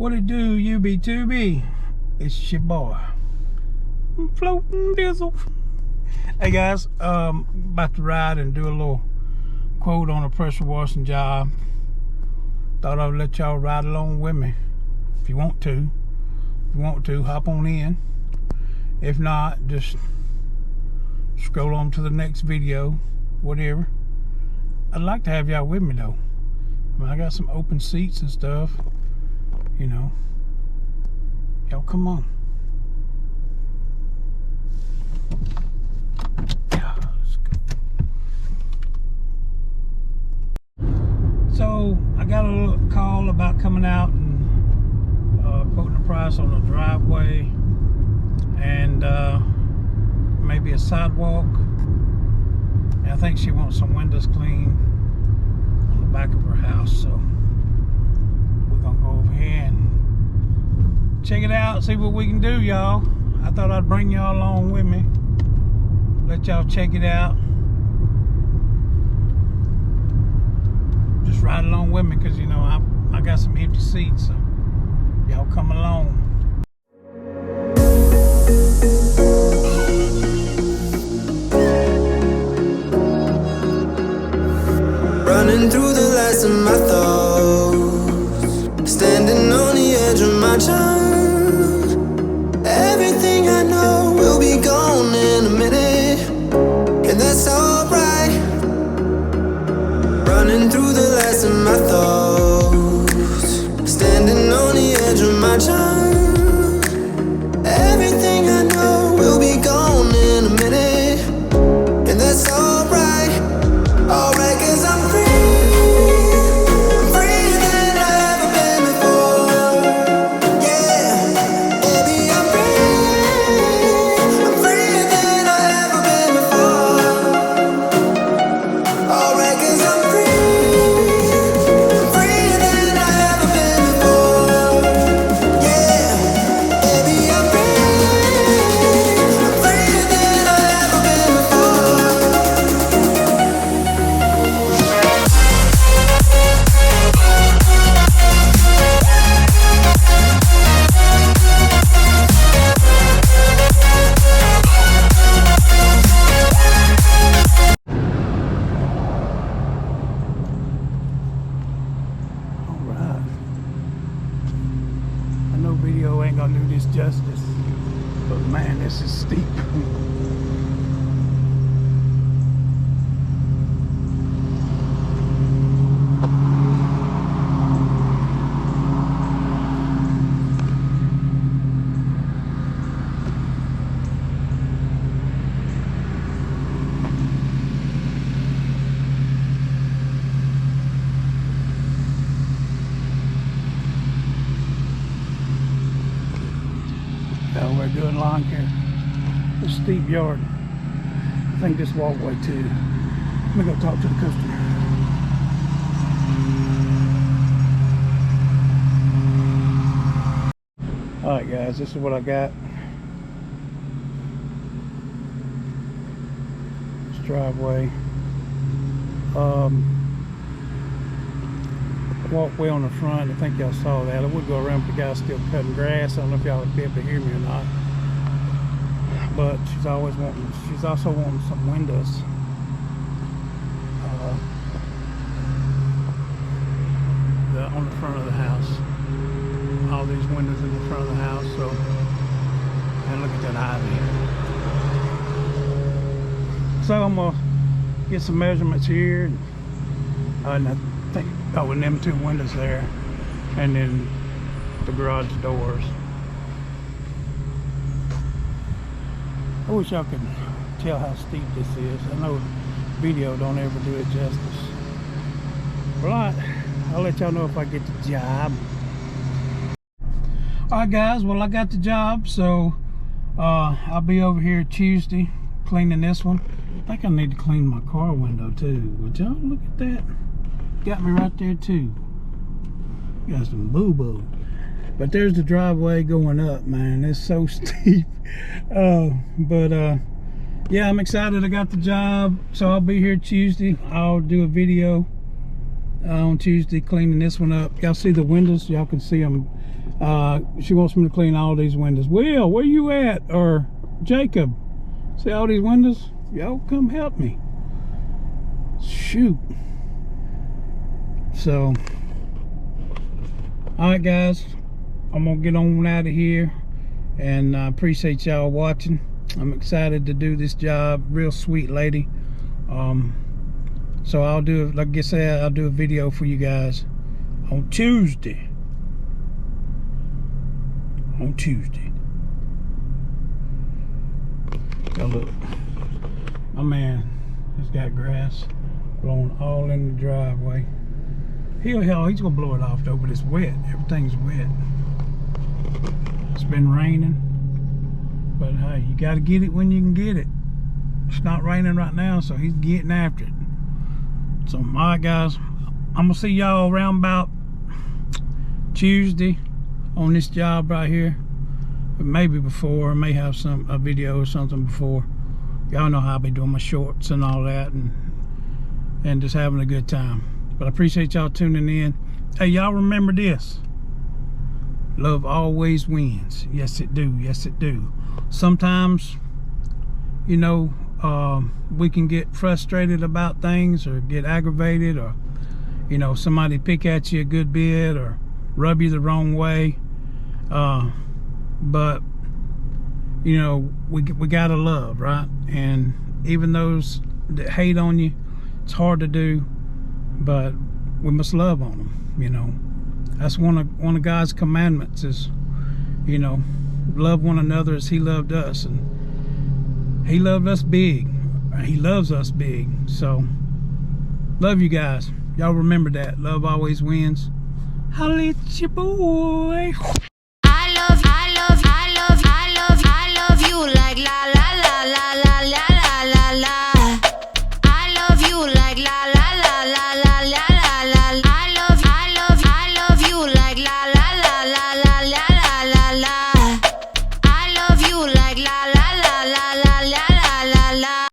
What it do, UB2B? It's your boy, Floating Dizzle. Hey guys, about to ride and do a little quote on a pressure washing job. Thought I'd let y'all ride along with me. If you want to, hop on in. If not, just scroll on to the next video, whatever. I'd like to have y'all with me though. I mean, I got some open seats and stuff, you know. Y'all come on. Yeah, let's go. So I got a little call about coming out and quoting a price on a driveway and maybe a sidewalk. And I think she wants some windows cleaned on the back of her house, so we're gonna go over here and check it out, see what we can do, y'all. I thought I'd bring y'all along with me, let y'all check it out. Just ride along with me, because you know I got some empty seats, so y'all come along. Running through the last of my thoughts, standing on the edge of my time. Everything I know will be gone in a minute, and that's alright. Running through the last of my thoughts, standing on the edge of my time. Everything I know will be gone in a minute, and that's alright. Alright, 'cause I'm free. Video ain't gonna do this justice, but man, this is steep. We're doing lawn care. This steep yard. I think this walkway too. Let me go talk to the customer. Alright guys, this is what I got. This driveway. Walkway on the front. I think y'all saw that. I would go around, but the guy's still cutting grass. I don't know if y'all would be able to hear me or not. But she's also wanting some windows. On the front of the house. All these windows in the front of the house. So, and look at that ivy. So I'm gonna get some measurements here, and I think with them two windows there, and then the garage doors. I wish y'all could tell how steep this is. I know video don't ever do it justice. Well, I'll let y'all know if I get the job. Alright guys, well I got the job, so I'll be over here Tuesday cleaning this one. I think I need to clean my car window too. Would y'all look at that? Got me right there too. Got some boo-boo. But there's the driveway going up, man. It's so steep. Yeah, I'm excited I got the job. So I'll be here Tuesday. I'll do a video on Tuesday cleaning this one up. Y'all see the windows? Y'all can see them She wants me to clean all these windows. Will, where you at? Or Jacob, see all these windows? Y'all come help me. Shoot. So, alright guys, I'm gonna get on out of here, and I appreciate y'all watching. I'm excited to do this job. Real sweet lady. So I'll do, like I said, I'll do a video for you guys on Tuesday. On Tuesday. Now look, my man has got grass blowing all in the driveway. He's gonna blow it off though, but it's wet. Everything's wet. It's been raining, but hey, you gotta get it when you can get it. It's not raining right now, so he's getting after it. So, alright guys, I'm gonna see y'all around about Tuesday on this job right here. Maybe before, I may have a video or something before. Y'all know how I be doing my shorts and all that, and just having a good time. But I appreciate y'all tuning in. Hey, y'all remember this: love always wins. Yes it do, yes it do. Sometimes, you know, we can get frustrated about things, or get aggravated, or, you know, somebody pick at you a good bit or rub you the wrong way. But, you know, we gotta love, right? And even those that hate on you, it's hard to do, but we must love on them. You know, that's one of God's commandments is, you know, love one another as He loved us, and He loved us big. He loves us big. So, love you guys. Y'all remember that. Love always wins. Holla at your boy.